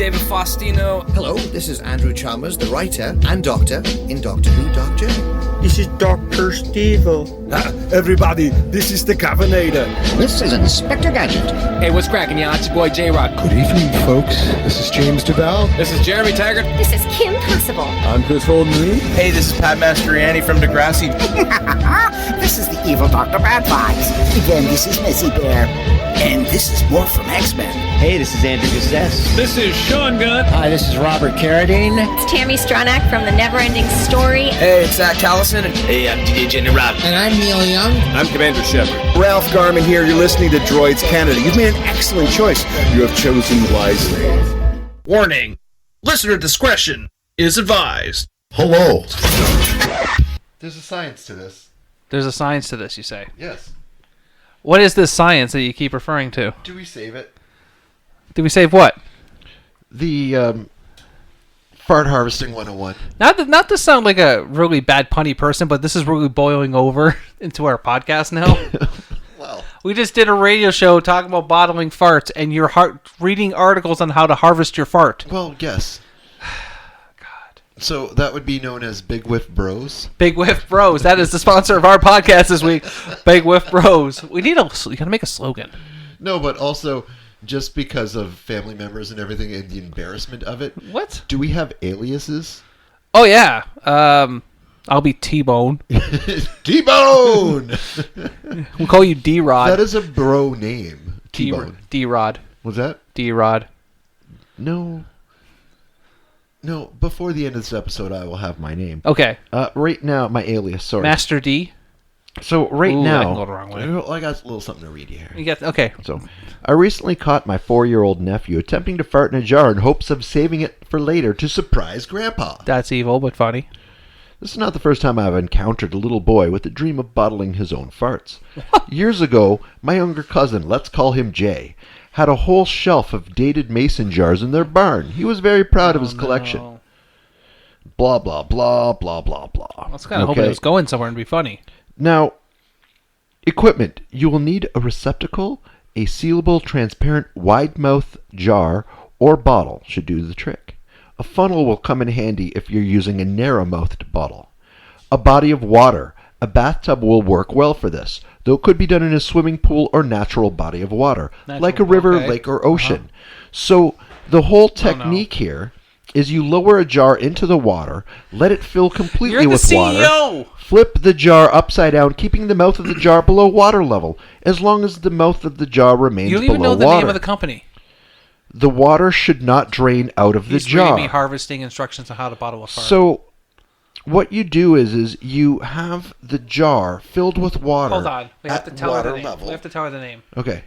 David Faustino. Hello, this is Andrew Chalmers, the writer and doctor in Doctor Who Dark Journey. This is Dr. Steve-O. Everybody, this is the Governator. This is Inspector Gadget. Hey, what's cracking, y'all? It's your boy J-Rock. Good evening, folks. This is James DeBell. This is Jeremy Taggart. This is Kim Possible. I'm Chris Holden-Lee. Hey, this is Pat Mastroianni from Degrassi. This is the evil Dr. Bad Vibes. Again, this is Missy Bear. And this is more from X-Men. Hey, this is Andrew Gazette. This is Sean Gunn. Hi, this is Robert Carradine. It's Tammy Stronach from The Neverending Story. Hey, it's Zach Callison. Hey, I'm DJ Jenny Rob. And I'm Neil Young. I'm Commander Shepard. Ralph Garman here. You're listening to Droids Canada. You've made an excellent choice. You have chosen wisely. Warning. Listener discretion is advised. Hello. There's a science to this. There's a science to this, you say? Yes. What is this science that you keep referring to? Do we save it? Do we save what? The fart harvesting 101. Not to sound like a really bad punny person, but this is really boiling over into our podcast now. Well, we just did a radio show talking about bottling farts, and you're reading articles on how to harvest your fart. Well, yes. God. So that would be known as Big Whiff Bros. Big Whiff Bros. That is the sponsor of our podcast this week. Big Whiff Bros. You gotta make a slogan. No, but also just because of family members and everything and the embarrassment of it. What? Do we have aliases? Oh yeah. I'll be T-Bone. T-Bone! We'll call you D-Rod. That is a bro name. T-Bone. D-Rod. Was that? D-Rod. No, before the end of this episode, I will have my name. Okay. Right now, my alias, sorry. Master D. So right now, I can go the wrong way. I got a little something to read here. Okay. So, I recently caught my 4-year-old nephew attempting to fart in a jar in hopes of saving it for later to surprise Grandpa. That's evil, but funny. This is not the first time I've encountered a little boy with the dream of bottling his own farts. Years ago, my younger cousin, let's call him Jay, had a whole shelf of dated mason jars in their barn. He was very proud of his collection. No. Blah, blah, blah, blah, blah, blah. I was kind of hoping it was going somewhere and be funny. Now, equipment. You will need a receptacle, a sealable, transparent, wide-mouth jar or bottle should do the trick. A funnel will come in handy if you're using a narrow-mouthed bottle. A body of water. A bathtub will work well for this, though it could be done in a swimming pool or natural body of water, like a river, lake, or ocean. So the whole technique here is you lower a jar into the water, let it fill completely with water, flip the jar upside down, keeping the mouth of the jar below water level, as long as the mouth of the jar remains below water. You don't even know the name of the company. The water should not drain out of the jar. He's reading me harvesting instructions on how to bottle a fart. So what you do is you have the jar filled with water. Hold on. We have to tell her the name. We have to tell her the name. Okay.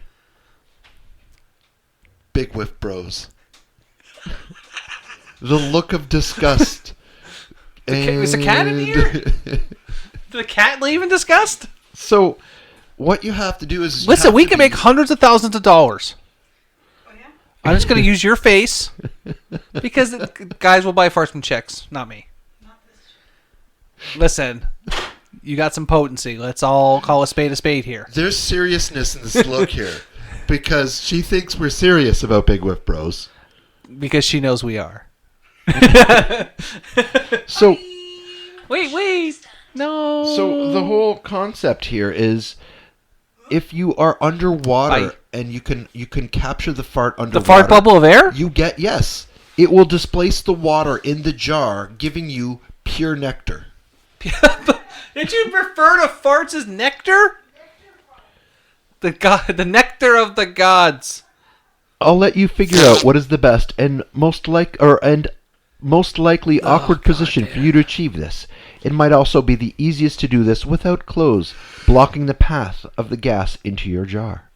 Big Whiff Bros. The look of disgust. Is the cat in here? Did the cat leave in disgust? So what you have to do is... Listen, we can make hundreds of thousands of dollars. I'm just going to use your face because guys will buy farts from chicks, not me. Listen, you got some potency. Let's all call a spade here. There's seriousness in this look here because she thinks we're serious about Big Whiff Bros. Because she knows we are. So, wait, no. So the whole concept here is if you are underwater and you can capture the fart underwater. The fart bubble of air? Yes. It will displace the water in the jar, giving you pure nectar. Did you refer to farts as nectar? The nectar of the gods. I'll let you figure out what is the best and most likely awkward position for you to achieve this. It might also be the easiest to do this without clothes blocking the path of the gas into your jar.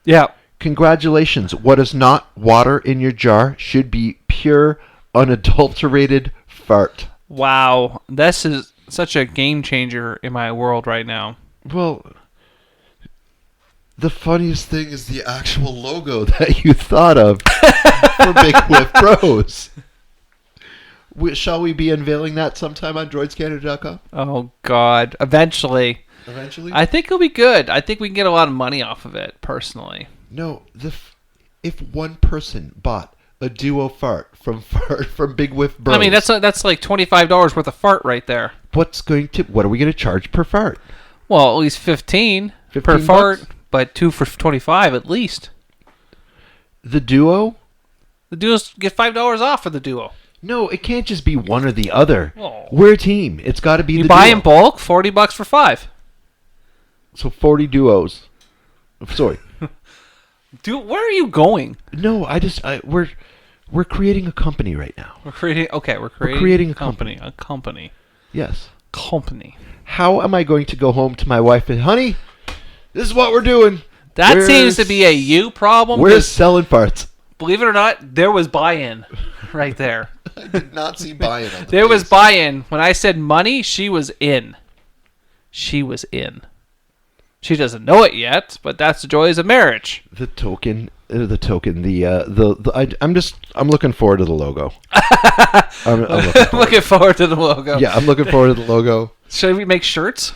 Yeah. Congratulations. What is not water in your jar should be pure, unadulterated fart. Wow. This is such a game changer in my world right now. Well, the funniest thing is the actual logo that you thought of for Big Whiff Bros. Shall we be unveiling that sometime on droidscanner.com? Oh, God. Eventually. I think it'll be good. I think we can get a lot of money off of it, personally. No, if one person bought A duo fart from Big Whiff Bros. I mean, that's like $25 worth of fart right there. What are we going to charge per fart? Well, at least 15 per $15? fart, but 2 for 25 at least. The duo? The duos get $5 off for the duo. No, it can't just be one or the other. Oh. We're a team. It's got to be you the buy duo. in bulk, $40 for 5. So 40 duos. Sorry. Dude, where are you going? No, we're creating a company right now. We're creating a company. A company. Yes. Company. How am I going to go home to my wife and, honey, this is what we're doing. That seems to be a you problem. We're selling farts. Believe it or not, there was buy-in right there. I did not see buy-in on There was buy-in. When I said money, she was in. She was in. She doesn't know it yet, but that's the joys of marriage. I'm looking forward to the logo. I'm looking forward to the logo. Yeah, I'm looking forward to the logo. Should we make shirts?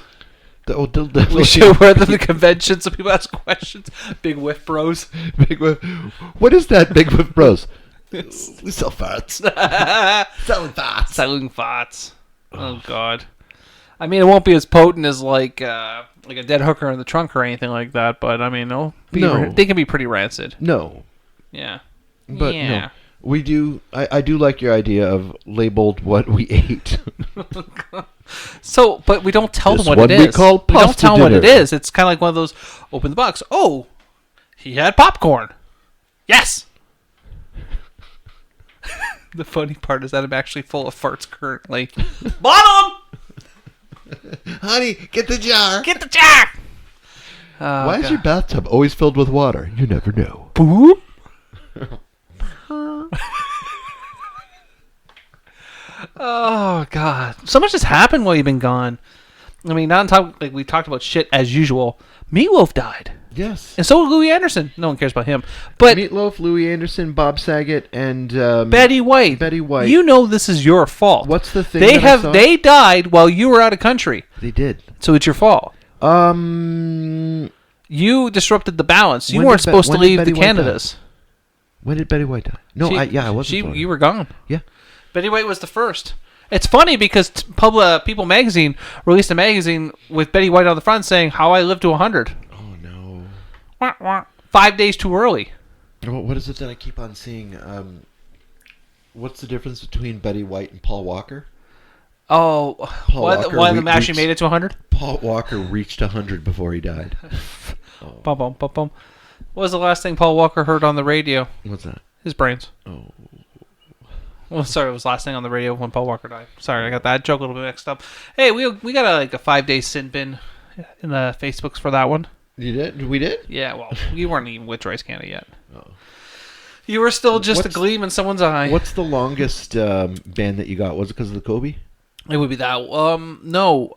We We should wear them to conventions so people ask questions. Big Whiff Bros. Big Whiff. What is that, Big Whiff Bros? We sell farts. Selling farts. Selling farts. Oh, God. I mean, it won't be as potent as like a dead hooker in the trunk or anything like that, but I mean, they can be pretty rancid. No. Yeah. But yeah. no. We do. I do like your idea of labeled what we ate. So, but we don't tell them what one it we is. call We don't pasta tell them what it dinner. is. It's kind of like one of those, open the box. Oh, he had popcorn. Yes. The funny part is that I'm actually full of farts currently. Bottom! Honey, get the jar. Get the jar! Why is your bathtub always filled with water? You never know. Boop. Oh, God. So much has happened while you've been gone. I mean, not on top, like we talked about shit as usual. Meatloaf died. Yes. And so did Louis Anderson. No one cares about him. But Meatloaf, Louis Anderson, Bob Saget, and Betty White. Betty White. You know this is your fault. What's the thing? They died while you were out of country. They did. So it's your fault. You disrupted the balance. You weren't supposed to leave the Canadas. When did Betty White die? No, I wasn't. You were gone. Yeah. Betty White was the first. It's funny because People magazine released a magazine with Betty White on the front saying "How I Lived to 100." Oh no! Wah, wah. 5 days too early. What is it that I keep on seeing? What's the difference between Betty White and Paul Walker? Oh, one of them actually made it to 100. Paul Walker reached 100 before he died. Bum, bum, bum, bum. What was the last thing Paul Walker heard on the radio? What's that? His brains. Oh. Well, sorry, it was last thing on the radio when Paul Walker died. Sorry, I got that joke a little bit mixed up. Hey, we got a 5-day sin bin in the Facebooks for that one. You did? We did? Yeah, well, you weren't even with Royce Canada yet. Oh. You were still just a gleam in someone's eye. What's the longest ban that you got? Was it because of the Kobe? It would be that. No.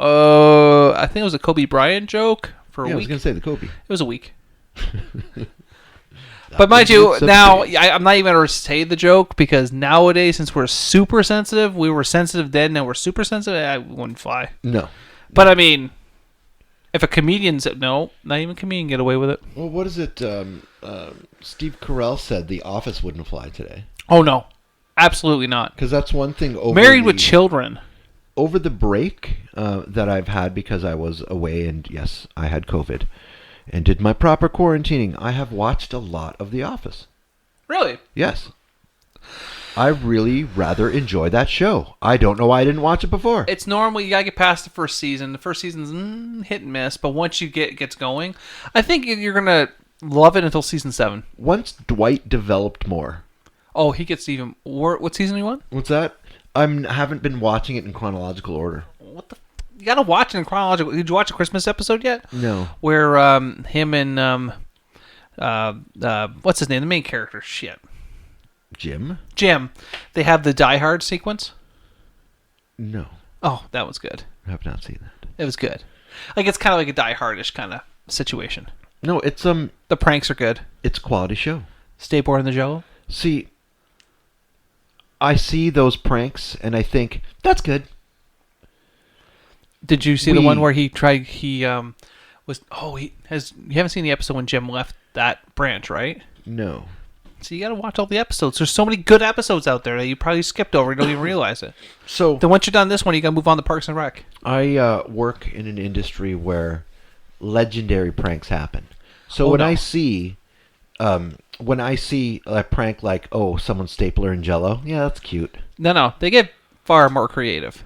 I think it was a Kobe Bryant joke for a week. I was going to say the Kobe. It was a week. But mind you, now I'm not even going to say the joke because nowadays, since we're super sensitive, we were sensitive then, now we're super sensitive. I wouldn't fly. No. But I mean, if a comedian said no, not even a comedian get away with it. Well, what is it? Steve Carell said The Office wouldn't fly today. Oh no, absolutely not. Because that's one thing. Married with children. Over the break that I've had because I was away, and yes, I had COVID. And did my proper quarantining. I have watched a lot of The Office. Really? Yes. I really rather enjoy that show. I don't know why I didn't watch it before. It's normal. You gotta get past the first season. The first season's hit and miss, but once you gets going, I think you're gonna love it until season 7. Once Dwight developed more. Oh, he gets even. What season are you on? What's that? I haven't been watching it in chronological order. What the? You gotta watch it in chronological. Did you watch the Christmas episode yet? No. Where him and what's his name? The main character. Shit. Jim. They have the Die Hard sequence. No. Oh, that was good. I have not seen that. It was good. Like it's kind of like a Die Hard-ish kind of situation. No, it's the pranks are good. It's a quality show. Stay born in the Jello. See, I see those pranks and I think that's good. Did you see the one where you haven't seen the episode when Jim left that branch, right? No. So you got to watch all the episodes. There's so many good episodes out there that you probably skipped over. You don't even realize it. So then once you're done this one, you got to move on to Parks and Rec. I work in an industry where legendary pranks happen. So when I see a prank like, oh, someone's stapler in Jell-O, yeah, that's cute. No, they get far more creative.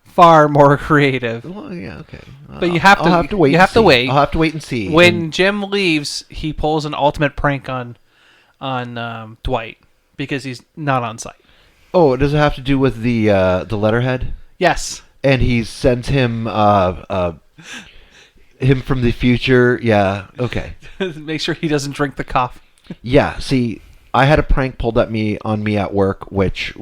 Far more creative. Well, yeah, okay. But you have to. I'll have to wait. You have to wait. I'll have to wait and see. When Jim leaves, he pulls an ultimate prank on Dwight because he's not on site. Oh, does it have to do with the letterhead? Yes. And he sends him from the future. Yeah. Okay. Make sure he doesn't drink the coffee. Yeah. See, I had a prank pulled on me at work, which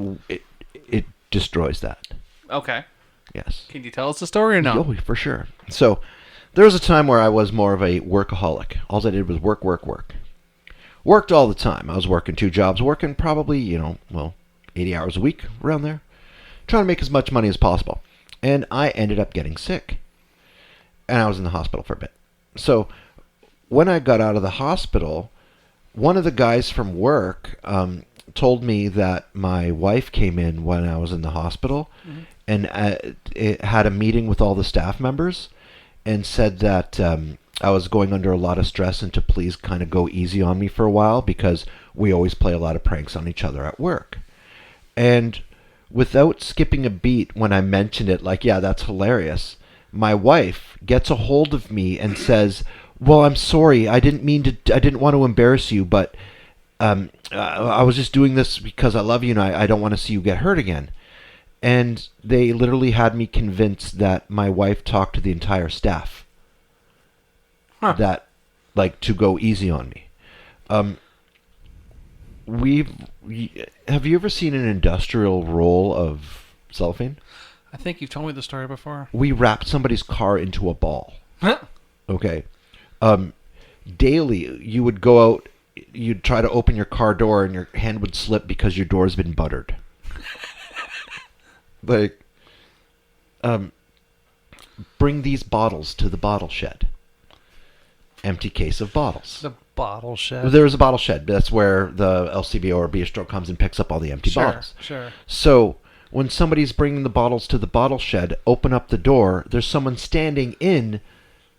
it destroys that. Okay. Yes. Can you tell us the story or no? Oh, for sure. So, there was a time where I was more of a workaholic. All I did was work. Worked all the time. I was working 2 jobs, working probably, 80 hours a week, around there. Trying to make as much money as possible. And I ended up getting sick. And I was in the hospital for a bit. So, when I got out of the hospital, one of the guys from work told me that my wife came in when I was in the hospital. Mm-hmm. And it had a meeting with all the staff members and said that I was going under a lot of stress and to please kind of go easy on me for a while because we always play a lot of pranks on each other at work. And without skipping a beat when I mentioned it, like, yeah, that's hilarious, my wife gets a hold of me and says, well, I'm sorry, I didn't want to embarrass you, but I was just doing this because I love you and I don't want to see you get hurt again. And they literally had me convinced that my wife talked to the entire staff. That, like, to go easy on me. Have you ever seen an industrial roll of cellophane? I think you've told me the story before. We wrapped somebody's car into a ball. Okay. Daily, you would go out, you'd try to open your car door and your hand would slip because your door's been buttered. Like, bring these bottles to the bottle shed. Empty case of bottles. The bottle shed? There's a bottle shed. That's where the LCBO or bistro comes and picks up all the empty bottles. Sure. So, when somebody's bringing the bottles to the bottle shed, open up the door, there's someone standing in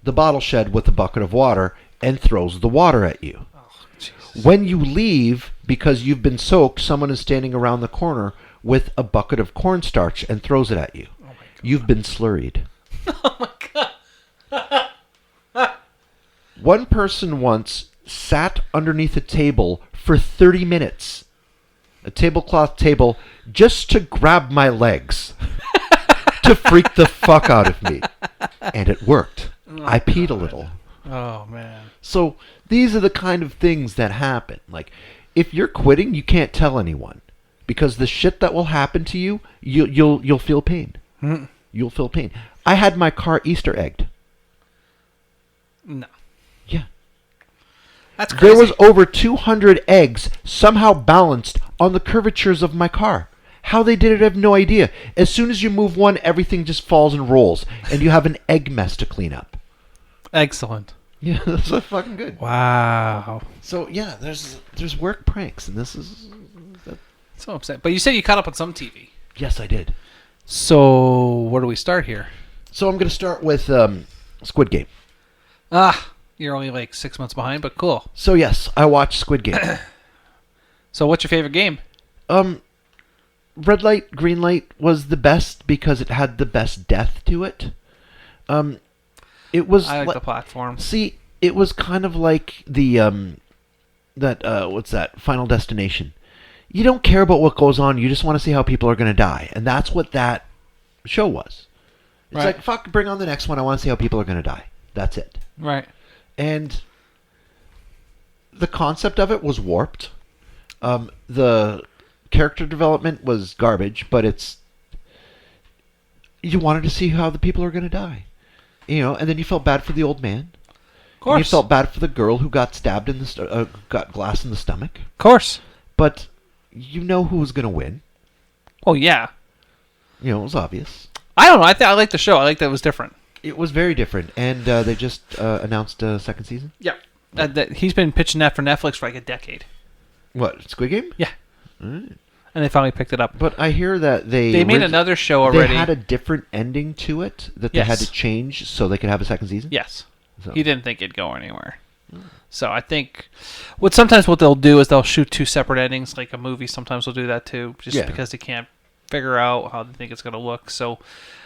the bottle shed with a bucket of water and throws the water at you. Oh, Jesus. When you leave, because you've been soaked, someone is standing around the corner with a bucket of cornstarch and throws it at you. Oh my God. You've been slurried. Oh my God. One person once sat underneath a table for 30 minutes, a tablecloth table, just to grab my legs, to freak the fuck out of me. And it worked. Oh, I peed a little. Oh, man. So these are the kind of things that happen. Like, if you're quitting, you can't tell anyone. Because the shit that will happen to you, you'll feel pain. Mm. You'll feel pain. I had my car Easter egged. No. Yeah. That's crazy. There was over 200 eggs somehow balanced on the curvatures of my car. How they did it, I have no idea. As soon as you move one, everything just falls and rolls, and you have an egg mess to clean up. Excellent. Yeah, that's so fucking good. Wow. So yeah, there's work pranks, and this is. So upset. But you said you caught up on some TV. Yes, I did. So where do we start here? So I'm going to start with Squid Game. You're only like 6 months behind, but cool. So yes, I watched Squid Game. So what's your favorite game? Red light, green light was the best because it had the best death to it. It was. I like the platform. See, it was kind of like the what's that? Final Destination. You don't care about what goes on. You just want to see how people are going to die, and that's what that show was. It's right. like, fuck, bring on the next one. I want to see how people are going to die. That's it. Right. And the concept of it was warped. The character development was garbage, but you wanted to see how the people are going to die. And then you felt bad for the old man. Of course. And you felt bad for the girl who got stabbed in the got glass in the stomach. Of course. But you know who was going to win. Oh, yeah. It was obvious. I don't know. I liked the show. I liked that it was different. It was very different. And they just announced a second season? Yeah. He's been pitching that for Netflix for like a decade. What, Squid Game? Yeah. Right. And they finally picked it up. But I hear that they made another show already. They had a different ending to it that they had to change so they could have a second season? Yes. So. He didn't think it'd go anywhere. So I think sometimes what they'll do is they'll shoot two separate endings, like a movie. Sometimes they'll do that too, just because they can't figure out how they think it's going to look. So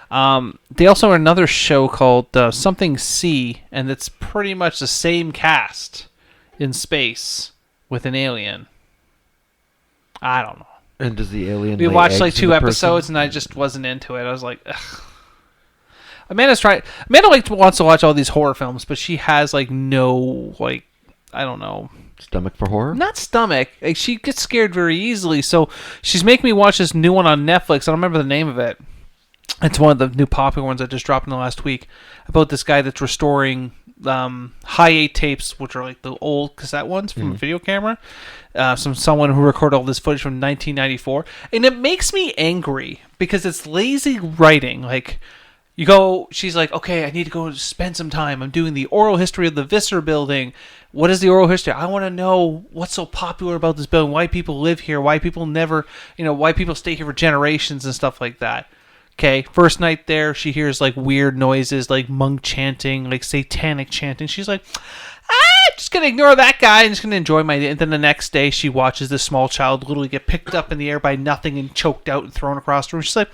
they also have another show called Something C, and it's pretty much the same cast in space with an alien. I don't know. And does the alien? We watched like 2 episodes, and I just wasn't into it. I was like, ugh. Amanda wants to watch all these horror films, but she has like no I don't know, stomach for horror. Not stomach. Like, she gets scared very easily. So she's making me watch this new one on Netflix. I don't remember the name of it. It's one of the new popular ones that just dropped in the last week about this guy that's restoring high 8 tapes, which are like the old cassette ones from a video camera. Someone who recorded all this footage from 1994, and it makes me angry because it's lazy writing. Like, she's like, okay, I need to go spend some time. I'm doing the oral history of the Visser building. What is the oral history? I want to know what's so popular about this building, why people live here, why people never, why people stay here for generations and stuff like that. Okay, first night there, she hears like weird noises, like monk chanting, like satanic chanting. She's like, just gonna ignore that guy and just gonna enjoy my day. And then the next day, she watches this small child literally get picked up in the air by nothing and choked out and thrown across the room. She's like,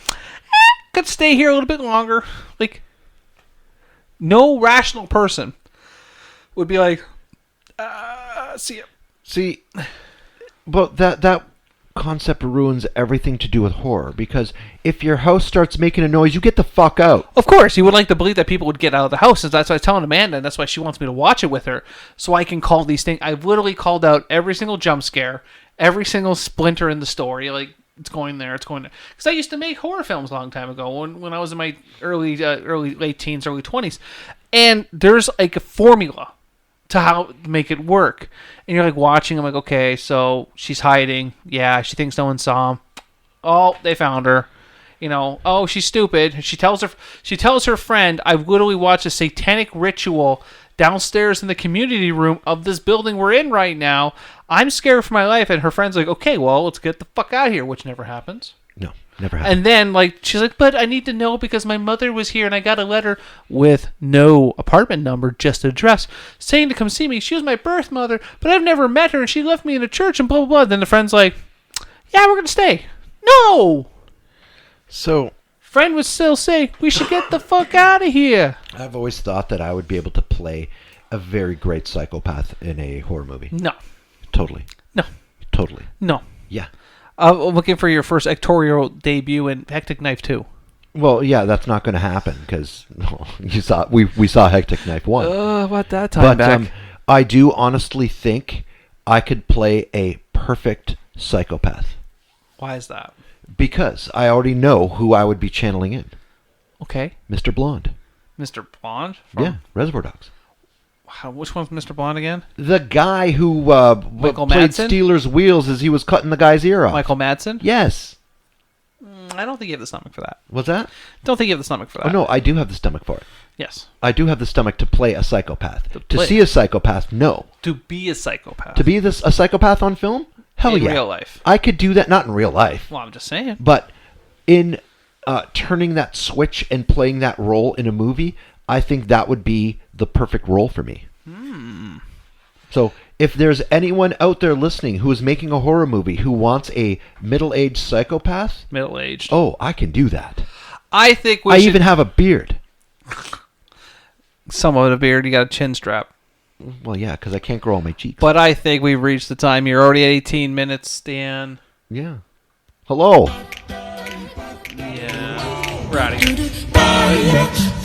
could stay here a little bit longer. Like, no rational person would be like, see ya. See, but that concept ruins everything to do with horror, because if your house starts making a noise, you get the fuck out. Of course, you would like to believe that people would get out of the house, and that's why I was telling Amanda, and that's why she wants me to watch it with her, so I can call these things. I've literally called out every single jump scare, every single splinter in the story, like, it's going there, because I used to make horror films a long time ago, when I was in my late teens, early 20s, and there's like a formula to how to make it work. And you're like watching, I'm like, okay, so she's hiding. Yeah, she thinks no one saw him. Oh, they found her. Oh, she's stupid. She tells her friend, I've literally watched a satanic ritual downstairs in the community room of this building we're in right now. I'm scared for my life. And her friend's like, okay, well, let's get the fuck out of here, which never happens. No, never happens. And then, she's like, but I need to know because my mother was here and I got a letter with no apartment number, just address, saying to come see me. She was my birth mother, but I've never met her and she left me in a church and blah, blah, blah. Then the friend's like, yeah, we're going to stay. No! So, friend would still say, we should get the fuck out of here. I've always thought that I would be able to play a very great psychopath in a horror movie. No. Totally. No. Totally. No. Yeah. I'm looking for your first actorial debut in Hectic Knife 2. Well, yeah, that's not going to happen because we saw Hectic Knife 1. About that time back. I do honestly think I could play a perfect psychopath. Why is that? Because I already know who I would be channeling in. Okay. Mr. Blonde. Mr. Blonde? Yeah, Reservoir Dogs. Which one's Mr. Blonde again? The guy who played Madsen? Steelers' wheels as he was cutting the guy's ear off. Michael Madsen? Yes. I don't think you have the stomach for that. What's that? Don't think you have the stomach for that. Oh, no, I do have the stomach for it. Yes. I do have the stomach to play a psychopath. To see a psychopath, no. To be a psychopath. To be a psychopath on film? Hell yeah. In real life. I could do that, not in real life. Well, I'm just saying. But in turning that switch and playing that role in a movie, I think that would be the perfect role for me. So if there's anyone out there listening who is making a horror movie who wants a middle-aged psychopath... Middle-aged. Oh, I can do that. I think I even have a beard. Somewhat a beard. You got a chin strap. Well, yeah, because I can't grow on my cheeks. But I think we've reached the time. You're already at 18 minutes, Stan. Yeah. Hello. Yeah. We're out of here.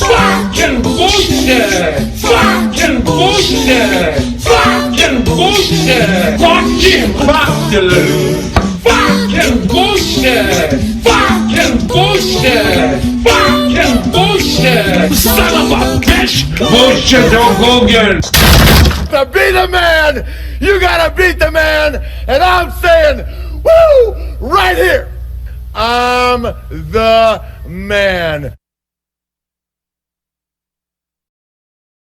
Fucking bullshit! Fucking bullshit! Fucking bullshit! Fucking bastard! Fucking bullshit! Fucking bullshit! Fucking bullshit! Son of a bitch! Bullshit Hogan! To be the man, you gotta beat the man, and I'm saying, woo, right here, I'm the man.